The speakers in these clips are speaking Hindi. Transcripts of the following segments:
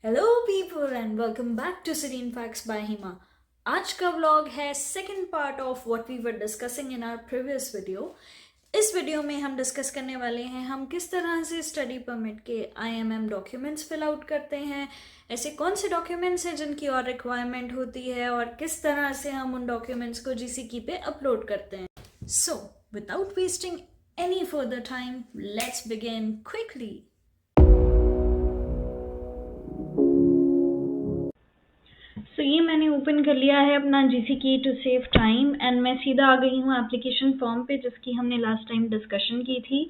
Hello people and welcome back to serene facts by Hima. आज का व्लॉग है second part of what we were discussing in our previous video. इस वीडियो में हम डिस्कस करने वाले हैं हम किस तरह से स्टडी परमिट के IMM डॉक्यूमेंट्स फिल आउट करते हैं, ऐसे कौन से डॉक्यूमेंट्स हैं जिनकी और रिक्वायरमेंट होती है और किस तरह से हम उन डॉक्यूमेंट्स को GCK पे अपलोड करते हैं। So without wasting any further time, let's begin quickly. So ये मैंने ओपन कर लिया है अपना GCK to save time and मैं सीधा आ गई हूँ एप्लीकेशन फॉर्म पे जिसकी हमने लास्ट टाइम डिस्कशन की थी।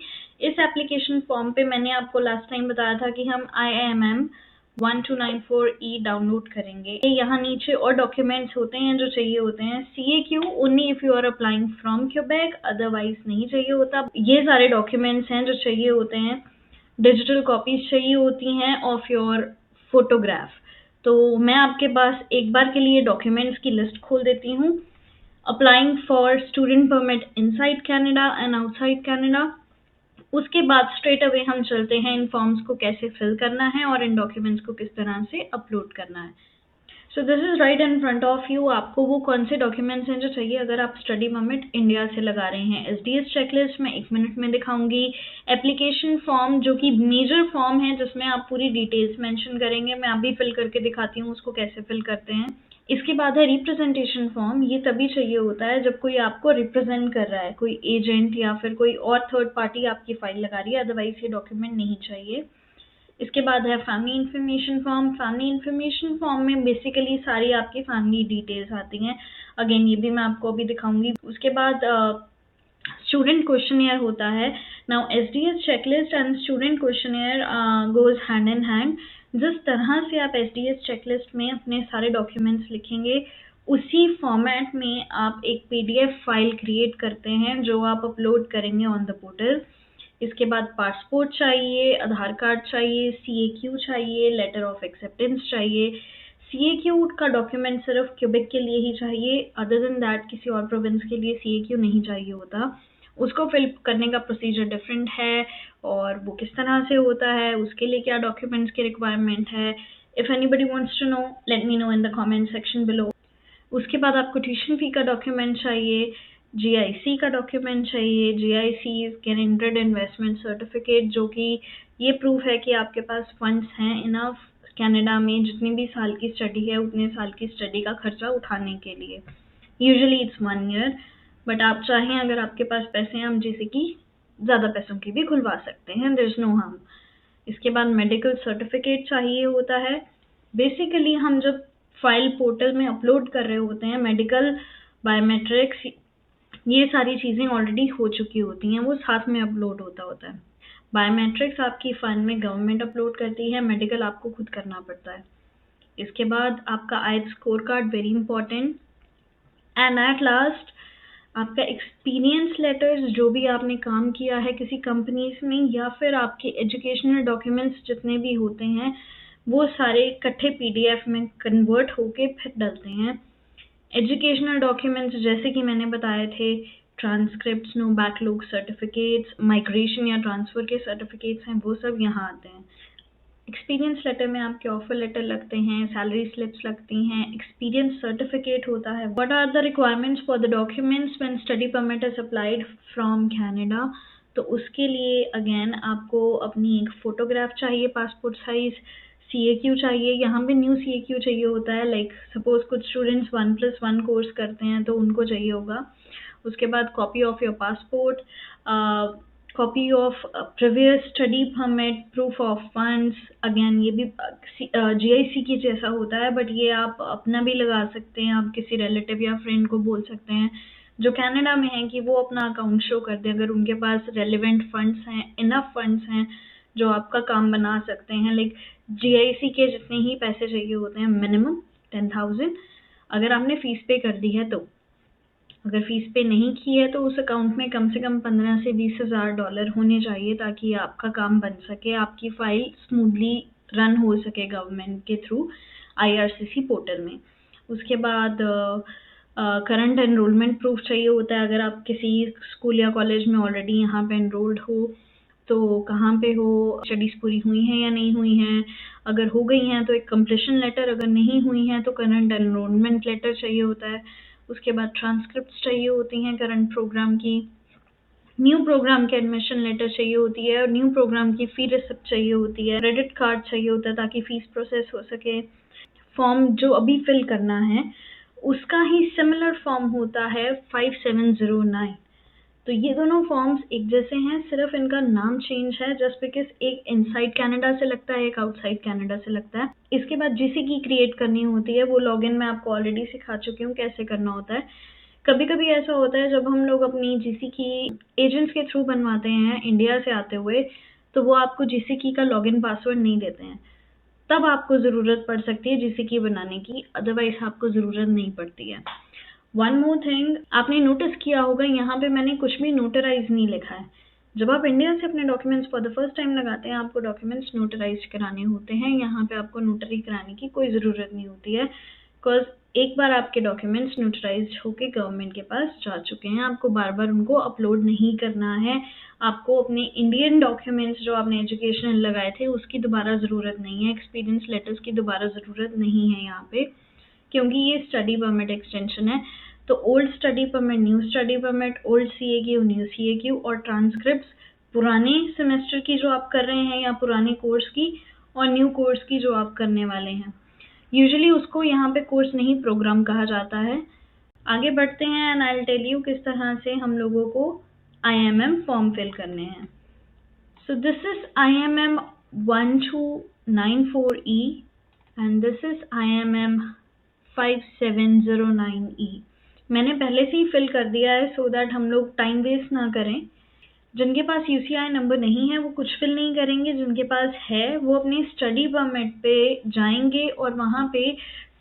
इस एप्लीकेशन फॉर्म पे मैंने आपको लास्ट टाइम बताया था कि हम IMM 1294E डाउनलोड करेंगे। यहाँ नीचे और डॉक्यूमेंट्स होते हैं जो चाहिए होते हैं। CAQ only if you are applying from Quebec, otherwise नहीं चाहिए होता। ये सारे डॉक्यूमेंट्स हैं जो चाहिए होते हैं। डिजिटल कॉपीज चाहिए होती हैं ऑफ योर फोटोग्राफ। तो मैं आपके पास एक बार के लिए डॉक्यूमेंट्स की लिस्ट खोल देती हूँ। Applying for student permit inside Canada and outside Canada. उसके बाद स्ट्रेट अवे हम चलते हैं इन फॉर्म्स को कैसे फिल करना है और इन डॉक्यूमेंट्स को किस तरह से अपलोड करना है। So this is right in front of you. आपको वो कौन से डॉक्यूमेंट्स हैं जो चाहिए अगर आप स्टडी परमिट इंडिया से लगा रहे हैं। SDS चेकलिस्ट मैं 1 मिनट में दिखाऊंगी। एप्लीकेशन फॉर्म जो कि मेजर फॉर्म है जिसमें आप पूरी डिटेल्स मेंशन करेंगे, मैं अभी फिल करके दिखाती हूँ उसको कैसे फिल करते हैं। इसके बाद है रिप्रेजेंटेशन फॉर्म। ये तभी चाहिए होता है जब कोई आपको रिप्रेजेंट कर रहा है, कोई एजेंट या फिर कोई और थर्ड पार्टी आपकी फाइल लगा रही है, अदरवाइज ये डॉक्यूमेंट नहीं चाहिए। इसके बाद है family information form. Family information form में बेसिकली सारी आपकी फैमिली डिटेल्स आती हैं। अगेन ये भी मैं आपको अभी दिखाऊंगी। उसके बाद स्टूडेंट क्वेश्चनियर होता है। Now SDS checklist and student questionnaire goes hand in hand. जिस तरह से आप SDS चेकलिस्ट में अपने सारे डॉक्यूमेंट्स लिखेंगे उसी फॉर्मेट में आप एक PDF फाइल क्रिएट करते हैं जो आप अपलोड करेंगे ऑन द पोर्टल। इसके बाद पासपोर्ट चाहिए, आधार कार्ड चाहिए, CAQ चाहिए, लेटर ऑफ एक्सेप्टेंस चाहिए। CAQ का डॉक्यूमेंट सिर्फ क्यूबेक के लिए ही चाहिए, अदर देन दैट किसी और प्रोविंस के लिए CAQ नहीं चाहिए होता। उसको फिल करने का प्रोसीजर डिफरेंट है और वो किस तरह से होता है, उसके लिए क्या डॉक्यूमेंट्स की रिक्वायरमेंट है। If anybody wants to know, let me know in the comment section below. उसके बाद आपको ट्यूशन फी का डॉक्यूमेंट चाहिए, GIC का डॉक्यूमेंट चाहिए। GIC is guaranteed investment certificate, जो कि ये प्रूफ है कि आपके पास फंड्स हैं इनफ कनाडा में जितनी भी साल की स्टडी है उतने साल की स्टडी का खर्चा उठाने के लिए। यूजुअली इट्स 1 ईयर, बट आप चाहें अगर आपके पास पैसे हैं हम GCK ज़्यादा पैसों की भी खुलवा सकते हैं, देयर इज नो हार्म। इसके बाद मेडिकल सर्टिफिकेट चाहिए होता है। बेसिकली हम जब फाइल पोर्टल में अपलोड कर रहे होते हैं, मेडिकल, बायोमेट्रिक्स, ये सारी चीज़ें ऑलरेडी हो चुकी होती हैं, वो साथ में अपलोड होता है। बायोमेट्रिक्स आपकी फाइल में गवर्नमेंट अपलोड करती है, मेडिकल आपको खुद करना पड़ता है। इसके बाद आपका IELTS score card, very important. And at last आपका एक्सपीरियंस लेटर्स, जो भी आपने काम किया है किसी कंपनीज में, या फिर आपके एजुकेशनल डॉक्यूमेंट्स जितने भी होते हैं वो सारे इकट्ठे PDF में कन्वर्ट होके फिर डलते हैं। एजुकेशनल डॉक्यूमेंट्स जैसे कि मैंने बताए थे, transcripts, no backlog certificates, migration या ट्रांसफ़र के सर्टिफिकेट्स हैं, वो सब यहाँ आते हैं। एक्सपीरियंस लेटर में आपके ऑफर लेटर लगते हैं, सैलरी स्लिप्स लगती हैं, एक्सपीरियंस सर्टिफिकेट होता है। What are the requirements for the documents when study permit is applied from Canada. तो उसके लिए अगेन आपको अपनी एक फ़ोटोग्राफ चाहिए पासपोर्ट साइज़। CAQ चाहिए, यहाँ पे न्यू CAQ चाहिए होता है। लाइक सपोज कुछ स्टूडेंट्स 1+1 कोर्स करते हैं तो उनको चाहिए होगा। उसके बाद copy of your passport, copy of previous study permit, proof of funds. Again ये भी GIC की जैसा होता है, बट ये आप अपना भी लगा सकते हैं, आप किसी रिलेटिव या फ्रेंड को बोल सकते हैं जो कनाडा में है कि वो अपना अकाउंट शो कर दे अगर उनके पास रेलिवेंट फंड्स हैं, इनफ फंड्स हैं जो आपका काम बना सकते हैं। लाइक GIC के जितने ही पैसे चाहिए होते हैं, मिनिमम 10,000, अगर आपने फीस पे कर दी है तो। अगर फीस पे नहीं की है तो उस अकाउंट में कम से कम 15 से 20 हज़ार डॉलर होने चाहिए ताकि आपका काम बन सके, आपकी फाइल स्मूथली रन हो सके गवर्नमेंट के थ्रू IRCC पोर्टल में। उसके बाद करंट एनरोलमेंट प्रूफ चाहिए होता है अगर आप किसी स्कूल या कॉलेज में ऑलरेडी यहाँ पे एनरोल्ड हो। तो कहाँ पे हो, स्टडीज़ पूरी हुई हैं या नहीं हुई हैं, अगर हो गई हैं तो एक कंप्लीशन लेटर, अगर नहीं हुई हैं तो करंट एनरोलमेंट लेटर चाहिए होता है। उसके बाद ट्रांसक्रिप्ट्स चाहिए होती हैं करंट प्रोग्राम की, न्यू प्रोग्राम के एडमिशन लेटर चाहिए होती है और न्यू प्रोग्राम की फ़ी रिसिप्ट चाहिए होती है, क्रेडिट कार्ड चाहिए होता है ताकि फ़ीस प्रोसेस हो सके। फॉर्म जो अभी फिल करना है उसका ही सिमिलर फॉर्म होता है 5709। तो ये दोनों फॉर्म्स एक जैसे हैं, सिर्फ इनका नाम चेंज है जस्ट बिकॉज एक इनसाइड कनाडा से लगता है, एक आउटसाइड कनाडा से लगता है। इसके बाद जीसी की क्रिएट करनी होती है, वो लॉगिन मैं आपको ऑलरेडी सिखा चुकी हूँ कैसे करना होता है। कभी कभी ऐसा होता है जब हम लोग अपनी जीसी की एजेंट्स के थ्रू बनवाते हैं इंडिया से आते हुए, तो वो आपको जीसी की का लॉगिन पासवर्ड नहीं देते हैं, तब आपको ज़रूरत पड़ सकती है जीसी की बनाने की, अदरवाइज आपको ज़रूरत नहीं पड़ती है। वन मोर थिंग, आपने नोटिस किया होगा यहाँ पे मैंने कुछ भी नोटराइज नहीं लिखा है। जब आप इंडिया से अपने documents for the first time लगाते हैं, आपको डॉक्यूमेंट्स नोटराइज कराने होते हैं। यहाँ पे आपको नोटरी कराने की कोई ज़रूरत नहीं होती है, बिकॉज एक बार आपके डॉक्यूमेंट्स नोटराइज होके गवर्नमेंट के पास जा चुके हैं, आपको बार बार उनको अपलोड नहीं करना है। आपको अपने इंडियन डॉक्यूमेंट्स जो आपने एजुकेशनल लगाए थे उसकी दोबारा ज़रूरत नहीं है, एक्सपीरियंस लेटर्स की दोबारा ज़रूरत नहीं है यहाँ पे, क्योंकि ये स्टडी परमिट एक्सटेंशन है। तो old study permit, new study permit, old CAQ, new CAQ और ट्रांसक्रिप्ट्स पुराने सेमेस्टर की जो आप कर रहे हैं या पुराने कोर्स की, और न्यू कोर्स की जो आप करने वाले हैं। यूजुअली उसको यहाँ पे कोर्स नहीं प्रोग्राम कहा जाता है। आगे बढ़ते हैं and I will tell you किस तरह से हम लोगों को IMM फॉर्म फिल करने हैं। So this is IMM 1294E and this is IMM 5709E। मैंने पहले से ही फिल कर दिया है सो दैट हम लोग टाइम वेस्ट ना करें। जिनके पास UCI नंबर नहीं है वो कुछ फिल नहीं करेंगे, जिनके पास है वो अपने स्टडी परमिट पे जाएंगे और वहाँ पे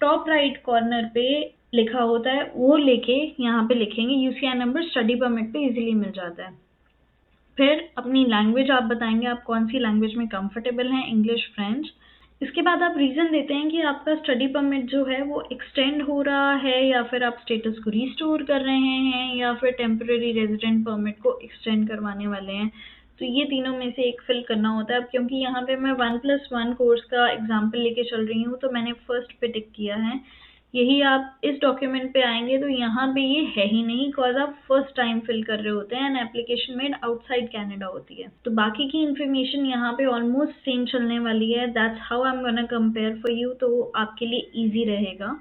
टॉप राइट कॉर्नर पे लिखा होता है वो लेके यहाँ पे लिखेंगे। UCI नंबर स्टडी परमिट पे इजीली मिल जाता है। फिर अपनी लैंग्वेज आप बताएंगे, आप कौन सी लैंग्वेज में कंफर्टेबल हैं, इंग्लिश, फ्रेंच। इसके बाद आप रीज़न देते हैं कि आपका स्टडी परमिट जो है वो एक्सटेंड हो रहा है या फिर आप स्टेटस को रिस्टोर कर रहे हैं या फिर टेम्पररी रेजिडेंट परमिट को एक्सटेंड करवाने वाले हैं। तो ये तीनों में से एक फिल करना होता है। अब क्योंकि यहाँ पे मैं 1+1 कोर्स का एग्जाम्पल लेके चल रही हूँ तो मैंने फर्स्ट पे टिक किया है। यही आप इस डॉक्यूमेंट पे आएंगे तो यहाँ पे ये है ही नहीं, बिकॉज आप फर्स्ट टाइम फिल कर रहे होते हैं and application made outside Canada होती है। तो बाकी की इन्फॉर्मेशन यहाँ पे ऑलमोस्ट सेम चलने वाली है। That's how I am gonna compare for you, तो आपके लिए इजी रहेगा।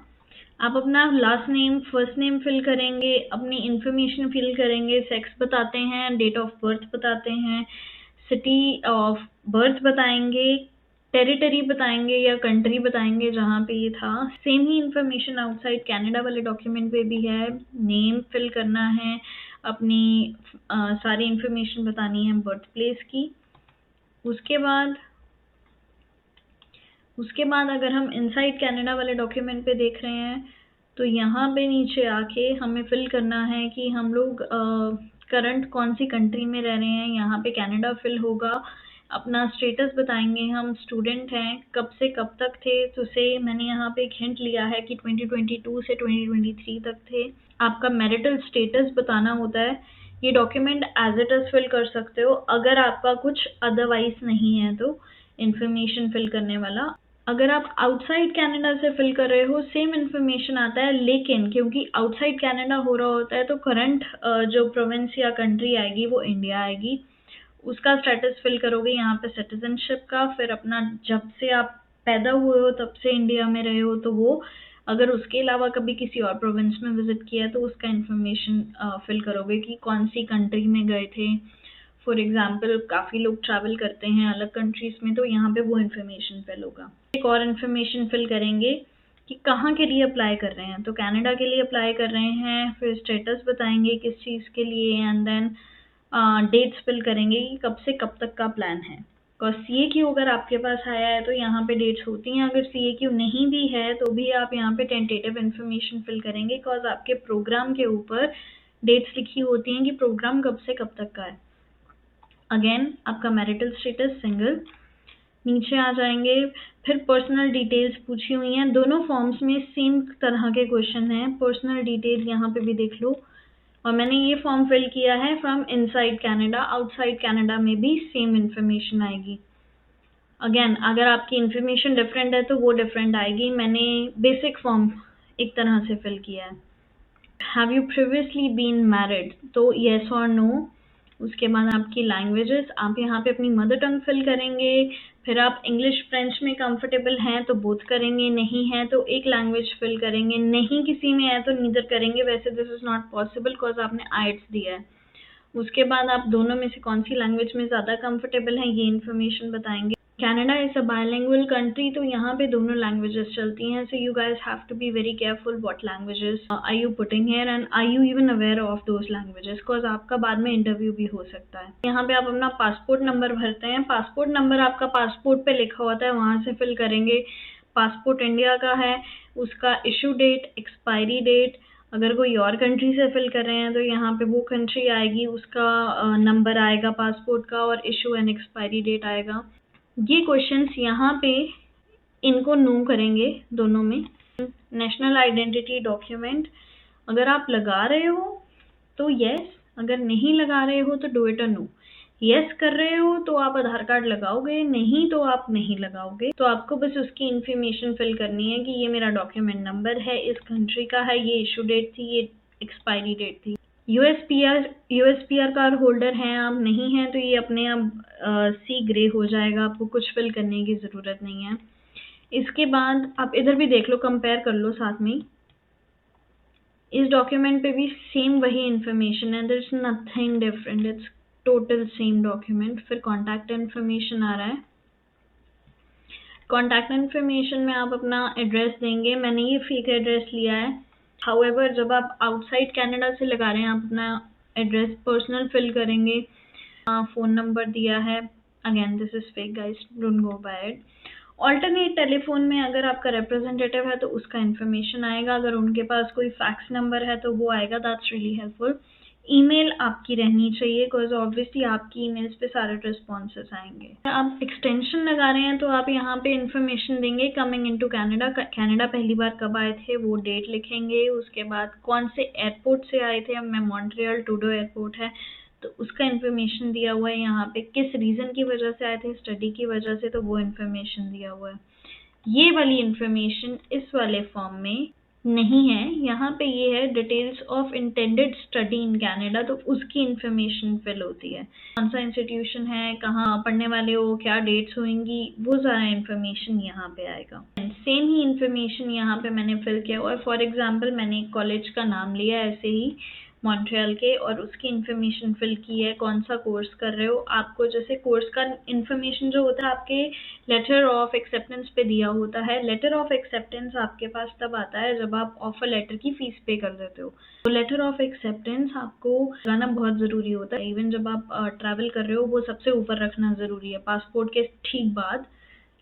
आप अपना last name, first name fill करेंगे, अपनी इन्फॉर्मेशन फिल करेंगे, सेक्स बताते हैं, डेट ऑफ बर्थ बताते हैं, सिटी ऑफ बर्थ बताएंगे, टेरिटरी बताएंगे या कंट्री बताएंगे जहाँ पे ये था। सेम ही इंफॉर्मेशन आउटसाइड कनाडा वाले डॉक्यूमेंट पे भी है। नेम फिल करना है, अपनी सारी इंफॉर्मेशन बतानी है बर्थ प्लेस की। उसके बाद अगर हम इनसाइड कनाडा वाले डॉक्यूमेंट पे देख रहे हैं तो यहाँ पे नीचे आके हमें फिल करना है कि हम लोग करंट कौन सी कंट्री में रह रहे हैं। यहाँ पे कनाडा फिल होगा। अपना स्टेटस बताएंगे, हम स्टूडेंट हैं, कब से कब तक थे, तो से मैंने यहाँ पे एक हिंट लिया है कि 2022 से 2023 तक थे। आपका मैरिटल स्टेटस बताना होता है। ये document as it is fill कर सकते हो अगर आपका कुछ अदरवाइज नहीं है तो इन्फॉर्मेशन फिल करने वाला। अगर आप आउटसाइड कनाडा से फिल कर रहे हो सेम इन्फॉर्मेशन आता है, लेकिन क्योंकि आउटसाइड कनाडा हो रहा होता है तो करंट जो प्रोविंस या कंट्री आएगी वो इंडिया आएगी। उसका स्टेटस फिल करोगे यहाँ पे सिटीजनशिप का, फिर अपना जब से आप पैदा हुए हो तब से इंडिया में रहे हो तो वो, अगर उसके अलावा कभी किसी और प्रोविंस में विजिट किया तो उसका इन्फॉर्मेशन फिल करोगे कि कौन सी कंट्री में गए थे। फॉर एग्जाम्पल काफ़ी लोग ट्रैवल करते हैं अलग कंट्रीज में, तो यहाँ पे वो इन्फॉर्मेशन फिल होगा। एक और इन्फॉर्मेशन फिल करेंगे कि कहाँ के लिए अप्लाई कर रहे हैं, तो कनाडा के लिए अप्लाई कर रहे हैं, फिर स्टेटस बताएंगे किस चीज़ के लिए, एंड देन डेट्स फिल करेंगे कि कब से कब तक का प्लान है। और CAQ अगर आपके पास आया है तो यहाँ पे डेट्स होती हैं, अगर CAQ नहीं भी है तो भी आप यहाँ पे टेंटेटिव इन्फॉर्मेशन फिल करेंगे, बिकॉज आपके प्रोग्राम के ऊपर डेट्स लिखी होती हैं कि प्रोग्राम कब से कब तक का है। अगेन आपका मैरिटल स्टेटस सिंगल, नीचे आ जाएंगे, फिर पर्सनल डिटेल्स पूछी हुई हैं। दोनों फॉर्म्स में सेम तरह के क्वेश्चन हैं। पर्सनल डिटेल यहाँ पे भी देख लो, और मैंने ये फॉर्म फिल किया है from inside Canada. Outside Canada में भी सेम इन्फॉर्मेशन आएगी। अगेन अगर आपकी इन्फॉर्मेशन डिफरेंट है तो वो डिफरेंट आएगी। मैंने बेसिक फॉर्म एक तरह से फिल किया है। Have you previously been married, तो येस और नो। उसके बाद आपकी लैंग्वेजेस, आप यहाँ पे अपनी मदर टंग फिल करेंगे। फिर आप इंग्लिश फ्रेंच में कंफर्टेबल हैं तो बोथ करेंगे, नहीं है तो एक लैंग्वेज फिल करेंगे, नहीं किसी में है तो नीदर करेंगे। वैसे this is not possible because आपने आइट्स दिया है। उसके बाद आप दोनों में से कौन सी लैंग्वेज में ज़्यादा कंफर्टेबल हैं ये इन्फॉर्मेशन बताएंगे। Canada is a bilingual country, तो यहाँ पे दोनों लैंग्वेजेस चलती हैं। So you guys have to be very careful what languages are you putting here and are you even aware of those languages, because आपका बाद में इंटरव्यू भी हो सकता है। यहाँ पे आप अपना पासपोर्ट नंबर भरते हैं। पासपोर्ट नंबर आपका पासपोर्ट पे लिखा होता है, वहाँ से फिल करेंगे। पासपोर्ट इंडिया का है, उसका इशू डेट, एक्सपायरी डेट। अगर कोई और कंट्री से फिल कर रहे हैं तो यहाँ पे वो कंट्री आएगी, उसका नंबर आएगा पासपोर्ट का और इशू एंड एक्सपायरी डेट आएगा। ये क्वेश्चंस यहाँ पे इनको नो करेंगे दोनों में। नेशनल आइडेंटिटी डॉक्यूमेंट अगर आप लगा रहे हो तो यस, अगर नहीं लगा रहे हो तो डू इट और नो। यस कर रहे हो तो आप आधार कार्ड लगाओगे, नहीं तो आप नहीं लगाओगे। तो आपको बस उसकी इंफॉर्मेशन फिल करनी है कि ये मेरा डॉक्यूमेंट नंबर है, इस कंट्री का है, ये इशू डेट थी, ये एक्सपायरी डेट थी। यूएसपीआर कार्ड होल्डर हैं आप, नहीं हैं तो ये अपने आप सी ग्रे हो जाएगा, आपको कुछ फिल करने की ज़रूरत नहीं है। इसके बाद आप इधर भी देख लो, कंपेयर कर लो साथ में। इस डॉक्यूमेंट पे भी सेम वही इंफॉर्मेशन है, there is nothing different, it's total same document. फिर कॉन्टैक्ट इन्फॉर्मेशन आ रहा है। कॉन्टैक्ट इन्फॉर्मेशन में आप अपना एड्रेस देंगे। मैंने ये फेक एड्रेस लिया है। हाउएवर जब आप आउटसाइड कनाडा से लगा रहे हैं, आप अपना एड्रेस पर्सनल फिल करेंगे। फ़ोन नंबर दिया है, again this is fake guys, don't go by it. Alternate telephone में अगर आपका रिप्रेजेंटेटिव है तो उसका इन्फॉर्मेशन आएगा, अगर उनके पास कोई फैक्स नंबर है तो वो आएगा, दैट्स रियली हेल्पफुल। ईमेल आपकी रहनी चाहिए बिकॉज ऑब्वियसली आपकी ईमेल्स पे सारे रिस्पॉन्सेस आएंगे। आप एक्सटेंशन लगा रहे हैं तो आप यहाँ पे इंफॉर्मेशन देंगे कमिंग इनटू कनाडा, कनाडा पहली बार कब आए थे वो डेट लिखेंगे। उसके बाद कौन से एयरपोर्ट से आए थे, अब मैं मॉन्ट्रियल टूडो एयरपोर्ट है तो उसका इन्फॉर्मेशन दिया हुआ है यहाँ पे। किस रीज़न की वजह से आए थे, स्टडी की वजह से, तो वो इन्फॉर्मेशन दिया हुआ है। ये वाली इन्फॉर्मेशन इस वाले फॉर्म में नहीं है। यहाँ पे ये है details of intended study in Canada, तो उसकी इन्फॉर्मेशन फिल होती है। कौन सा इंस्टीट्यूशन है, कहाँ पढ़ने वाले हो, क्या डेट्स होंगी, वो सारा इन्फॉर्मेशन यहाँ पे आएगा। सेम ही इन्फॉर्मेशन यहाँ पे मैंने फिल किया हुआ है। फॉर एग्जाम्पल मैंने एक कॉलेज का नाम लिया ऐसे ही मॉन्ट्रियल के और उसकी इन्फॉर्मेशन फिल की है, कौन सा कोर्स कर रहे हो। आपको जैसे कोर्स का इन्फॉर्मेशन जो होता है आपके लेटर ऑफ एक्सेप्टेंस पे दिया होता है। लेटर ऑफ एक्सेप्टेंस आपके पास तब आता है जब आप ऑफर लेटर की फीस पे कर देते हो। तो लेटर ऑफ एक्सेप्टेंस आपको लगाना बहुत ज़रूरी होता है। इवन जब आप ट्रैवल कर रहे हो वो सबसे ऊपर रखना ज़रूरी है। पासपोर्ट के ठीक बाद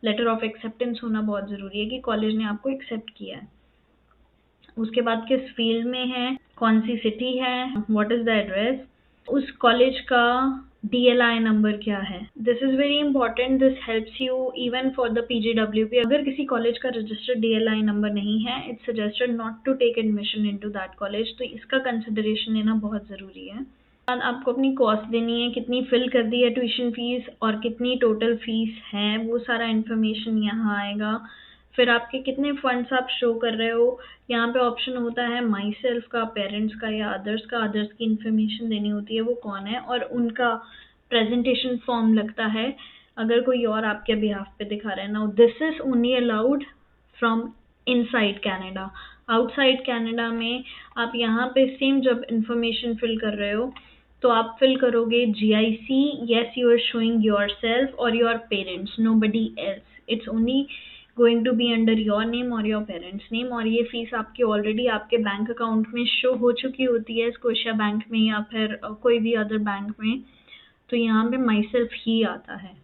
लेटर ऑफ एक्सेप्टेंस होना बहुत ज़रूरी है कि कॉलेज ने आपको एक्सेप्ट किया है। उसके बाद किस फील्ड में है, कौन सी सिटी है, व्हाट इज द एड्रेस, उस कॉलेज का DLI नंबर क्या है। This is very important, this helps you even for the PGWP। अगर किसी कॉलेज का रजिस्टर्ड DLI नंबर नहीं है, it's suggested not to take admission into that college, तो इसका कंसिडरेशन लेना बहुत ज़रूरी है। बाद आपको अपनी कॉस्ट देनी है, कितनी फिल कर दी है ट्यूशन फीस और कितनी टोटल फीस है, वो सारा इन्फॉर्मेशन यहाँ आएगा। फिर आपके कितने फंड्स आप शो कर रहे हो, यहाँ पे ऑप्शन होता है माई सेल्फ का, पेरेंट्स का या अदर्स का। अदर्स की इन्फॉर्मेशन देनी होती है, वो कौन है, और उनका प्रेजेंटेशन फॉर्म लगता है अगर कोई और आपके बिहाफ पे दिखा रहे हैं। Now this is only allowed from inside Canada. Outside Canada में आप यहाँ पे सेम जब इन्फॉर्मेशन फिल कर रहे हो तो आप फिल करोगे GIC, yes you are showing yourself or your parents, nobody else, it's only going to be under your name or your parents name। और ये फीस आपकी ऑलरेडी आपके बैंक अकाउंट में शो हो चुकी होती है, स्कोशिया बैंक में या फिर कोई भी अदर बैंक में, तो यहाँ पे माई सेल्फ ही आता है।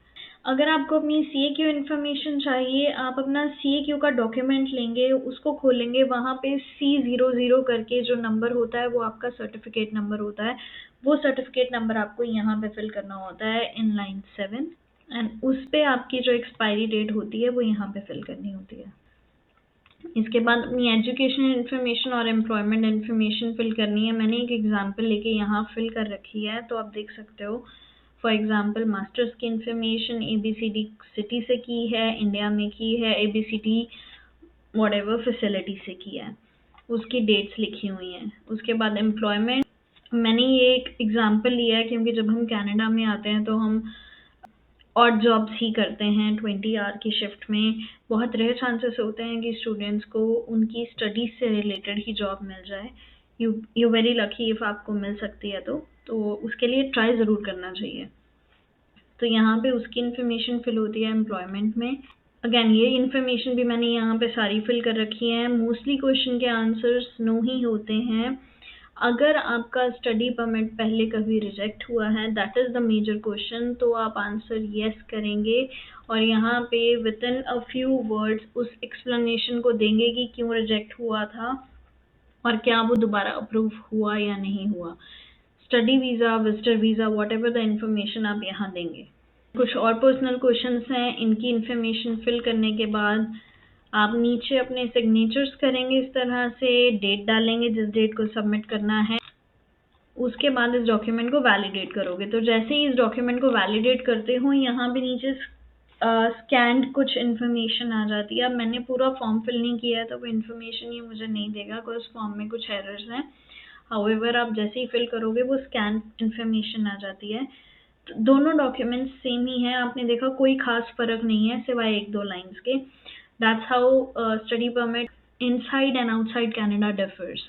अगर आपको अपनी CAQ इन्फॉर्मेशन चाहिए, आप अपना CAQ का डॉक्यूमेंट लेंगे, उसको खोलेंगे, वहाँ पे C00 करके जो नंबर होता है वो आपका सर्टिफिकेट नंबर होता है। वो सर्टिफिकेट नंबर आपको यहाँ पे फिल करना होता है इन लाइन 7 एंड उस पे आपकी जो एक्सपायरी डेट होती है वो यहाँ पे फिल करनी होती है। इसके बाद अपनी एजुकेशनल इन्फॉर्मेशन और एम्प्लॉयमेंट इन्फॉर्मेशन फिल करनी है। मैंने एक एग्जांपल लेके यहाँ फिल कर रखी है, तो आप देख सकते हो। फॉर एग्जांपल मास्टर्स की इन्फॉर्मेशन ABCD सिटी से की है, इंडिया में की है, ABCD व्हाटएवर फैसिलिटी से की है, उसकी डेट्स लिखी हुई हैं। उसके बाद एम्प्लॉयमेंट, मैंने ये एक एग्जांपल लिया है क्योंकि जब हम कनाडा में आते हैं तो हम ऑड जॉब्स ही करते हैं 20 आवर की शिफ्ट में। बहुत रेयर चांसेस होते हैं कि स्टूडेंट्स को उनकी स्टडीज से रिलेटेड ही जॉब मिल जाए। यू वेरी लकी इफ आपको मिल सकती है तो उसके लिए ट्राई ज़रूर करना चाहिए। तो यहाँ पे उसकी इन्फॉर्मेशन फिल होती है एम्प्लॉयमेंट में। अगेन ये इन्फॉर्मेशन भी मैंने यहाँ पे सारी फिल कर रखी है। मोस्टली क्वेश्चन के आंसर्स नो ही होते हैं। अगर आपका स्टडी परमिट पहले कभी रिजेक्ट हुआ है, that is the major question, तो आप आंसर यस करेंगे और यहाँ पे within a few words उस एक्सप्लेनेशन को देंगे कि क्यों रिजेक्ट हुआ था और क्या वो दोबारा अप्रूव हुआ या नहीं हुआ। Study visa, visitor visa, whatever the information आप यहाँ देंगे। कुछ और पर्सनल क्वेश्चंस हैं, इनकी इंफॉर्मेशन फिल करने के बाद आप नीचे अपने सिग्नेचर्स करेंगे इस तरह से, डेट डालेंगे जिस डेट को सबमिट करना है। उसके बाद इस डॉक्यूमेंट को वैलिडेट करोगे। तो जैसे ही इस डॉक्यूमेंट को वैलिडेट करते हो, यहाँ पे नीचे स्कैन्ड कुछ इन्फॉर्मेशन आ जाती है। अब मैंने पूरा फॉर्म फिल नहीं किया है तो वो इन्फॉर्मेशन ये मुझे नहीं देगा बिकॉज फॉर्म में कुछ एरर्स हैं। हाउएवर आप जैसे ही फिल करोगे वो स्कैन इन्फॉर्मेशन आ जाती है। तो दोनों डॉक्यूमेंट्स सेम ही हैं, आपने देखा कोई खास फर्क नहीं है सिवाय 1-2 लाइंस के। That's how study permit inside and outside Canada differs.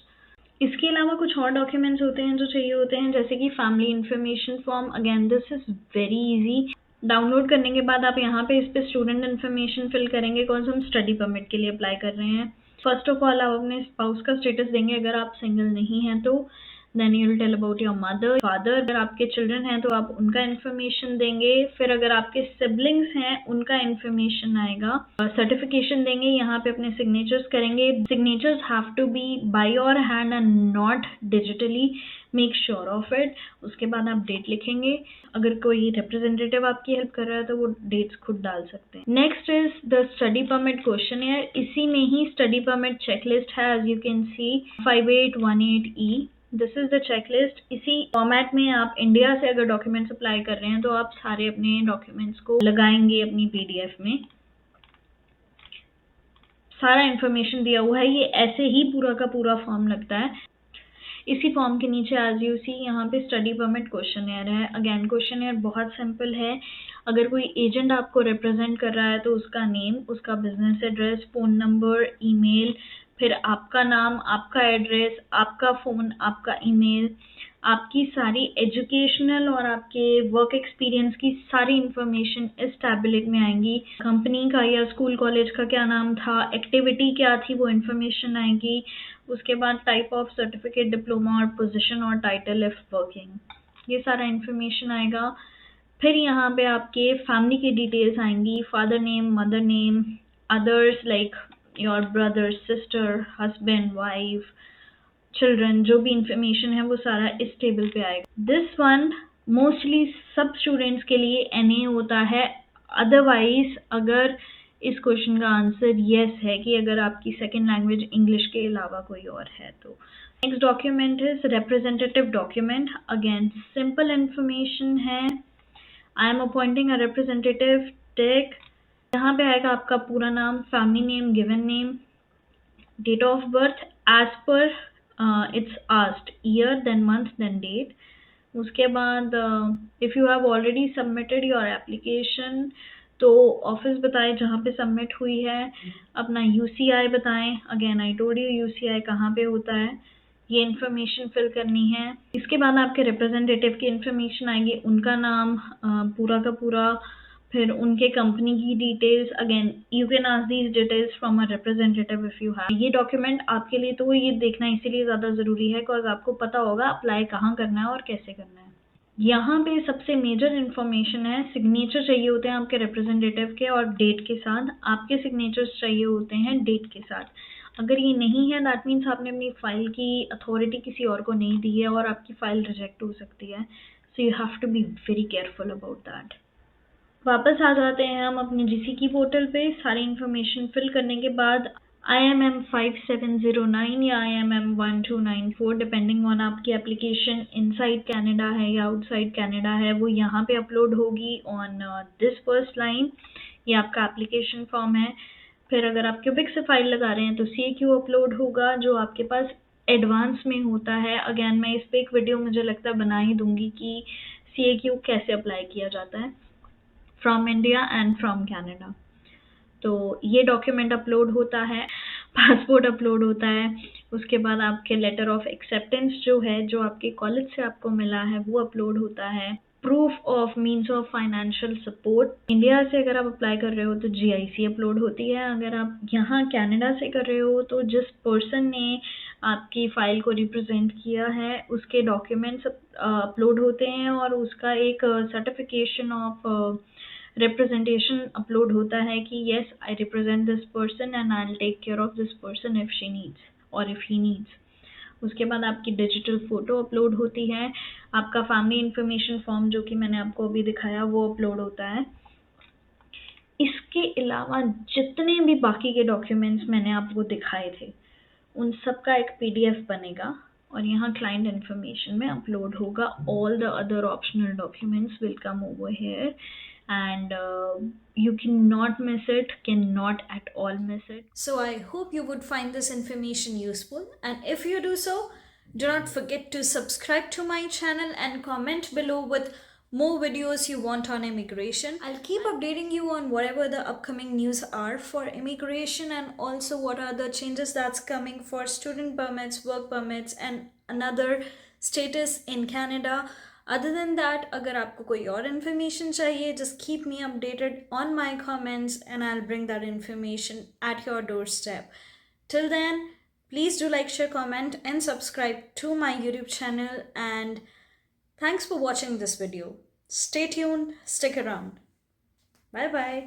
इसके अलावा कुछ और डॉक्यूमेंट्स होते हैं जो चाहिए होते हैं, जैसे कि family information form. Again this is very easy. Download करने के बाद आप यहाँ पे इस पे स्टूडेंट इन्फॉर्मेशन फिल करेंगे बिकॉज हम स्टडी परमिट के लिए अप्लाई कर रहे हैं। फर्स्ट ऑफ ऑल आप अपने स्पाउस का स्टेटस देंगे अगर आप सिंगल नहीं हैं तो। Then you will tell about your mother, father. अगर आपके चिल्ड्रन हैं तो आप उनका इन्फॉर्मेशन देंगे। फिर अगर आपके सिबलिंग्स हैं उनका इन्फॉर्मेशन आएगा। सर्टिफिकेशन देंगे, यहाँ पे अपने सिग्नेचर्स करेंगे। Signatures have to be by your hand and not digitally, make sure of it. उसके बाद आप डेट लिखेंगे। अगर कोई रिप्रेजेंटेटिव आपकी हेल्प कर रहा है तो वो डेट्स खुद डाल सकते हैं। Next is the study permit questionnaire. इसी में ही स्टडी परमिट चेकलिस्ट है, as you can see 5818E। This is the checklist. इसी फॉर्मेट में आप इंडिया से अगर डॉक्यूमेंट्स अप्लाई कर रहे हैं तो आप सारे अपने डॉक्यूमेंट्स को लगाएंगे अपनी PDF में। सारा इन्फॉर्मेशन दिया हुआ है, ये ऐसे ही पूरा का पूरा फॉर्म लगता है। इसी फॉर्म के नीचे एज यू सी यहाँ पे स्टडी परमिट क्वेश्चनएयर है। अगेन क्वेश्चनएयर बहुत सिंपल है। अगर कोई एजेंट आपको रिप्रेजेंट कर रहा है तो उसका नेम, उसका business address, phone number, email, फिर आपका नाम, आपका एड्रेस, आपका फ़ोन, आपका ईमेल, आपकी सारी एजुकेशनल और आपके वर्क एक्सपीरियंस की सारी इन्फॉर्मेशन इस टैबलेट में आएंगी। कंपनी का या स्कूल कॉलेज का क्या नाम था, एक्टिविटी क्या थी, वो इन्फॉर्मेशन आएगी। उसके बाद टाइप ऑफ सर्टिफिकेट, डिप्लोमा और पोजीशन और टाइटल इफ वर्किंग, ये सारा इन्फॉर्मेशन आएगा। फिर यहाँ पे आपके फैमिली की डिटेल्स आएंगी, father name, mother name, others like your brother, sister, husband, wife, children, जो भी इंफॉर्मेशन है वो सारा इस टेबल पे आएगा। दिस वन मोस्टली सब स्टूडेंट्स के लिए NA होता है। अदरवाइज अगर इस क्वेश्चन का आंसर यस है कि अगर आपकी सेकेंड लैंग्वेज इंग्लिश के अलावा कोई और है तो। Next document is representative document. Again simple information है। I am appointing a representative, tick. यहाँ पे आएगा आपका पूरा नाम, family name, given name, date of birth as per it's asked, year then month then date. उसके बाद if you have already submitted your application तो ऑफिस बताएं जहाँ पे सबमिट हुई है, अपना UCI बताएं। Again I told you UCI कहाँ पे होता है, ये इन्फॉर्मेशन फिल करनी है। इसके बाद आपके रिप्रेजेंटेटिव की इन्फॉर्मेशन आएगी, उनका नाम पूरा का पूरा, फिर उनके कंपनी की details. Again you can ask these details from a representative if you have. ये डॉक्यूमेंट आपके लिए तो ये देखना इसीलिए ज़्यादा ज़रूरी है बिकॉज आपको पता होगा अप्लाई कहाँ करना है और कैसे करना है। यहाँ पे सबसे मेजर इन्फॉर्मेशन है, सिग्नेचर चाहिए होते हैं आपके रिप्रेजेंटेटिव के और डेट के साथ। आपके सिग्नेचर्स चाहिए होते हैं डेट के साथ। अगर ये नहीं है दैट मीन्स आपने अपनी फाइल की अथॉरिटी किसी और को नहीं दी है और आपकी फाइल रिजेक्ट हो सकती है। So you have to be very careful about that. वापस आ जाते हैं हम अपने GCK पोर्टल पे। सारी इन्फॉर्मेशन फिल करने के बाद IMM 5709 या IMM 1294 डिपेंडिंग ऑन आपकी एप्लीकेशन इनसाइड कनाडा है या आउटसाइड कनाडा है, वो यहाँ पे अपलोड होगी ऑन दिस फर्स्ट लाइन। ये आपका एप्लीकेशन फॉर्म है। फिर अगर आप क्यूबिक से फाइल लगा रहे हैं तो CAQ अपलोड होगा जो आपके पास एडवांस में होता है। अगेन मैं इस पे एक वीडियो मुझे लगता है बना ही दूंगी कि CAQ कैसे अप्लाई किया जाता है from India and from Canada. तो ये डॉक्यूमेंट अपलोड होता है, पासपोर्ट अपलोड होता है, उसके बाद आपके लेटर ऑफ एक्सेप्टेंस जो है, जो आपके कॉलेज से आपको मिला है, वो अपलोड होता है। Proof of means of financial support, India से अगर आप अप्लाई कर रहे हो तो GIC अपलोड होती है। अगर आप यहाँ कनाडा से कर रहे हो तो जिस पर्सन ने आपकी फाइल को रिप्रेजेंट किया है उसके डॉक्यूमेंट्स अपलोड होते हैं और उसका एक सर्टिफिकेशन ऑफ representation अपलोड होता है कि yes I represent this person and I'll take care of this person if she needs or if he needs। उसके बाद आपकी डिजिटल फोटो अपलोड होती है, आपका फैमिली इंफॉर्मेशन फॉर्म जो कि मैंने आपको अभी दिखाया वो अपलोड होता है। इसके अलावा जितने भी बाकी के डॉक्यूमेंट्स मैंने आपको दिखाए थे उन सब का एक PDF बनेगा और यहाँ क्लाइंट इन्फॉर्मेशन में अपलोड होगा। All the other optional documents will come over here and you cannot miss it, cannot at all miss it. So I hope you would find this information useful, and if you do so, do not forget to subscribe to my channel and comment below with more videos you want on immigration. I'll keep updating you on whatever the upcoming news are for immigration and also what are the changes that's coming for student permits, work permits and another status in Canada. Other than that, अगर आपको कोई और information चाहिए, just keep me updated on my comments and I'll bring that information at your doorstep. Till then, please do like, share, comment and subscribe to my YouTube channel, and thanks for watching this video. Stay tuned, stick around. Bye bye.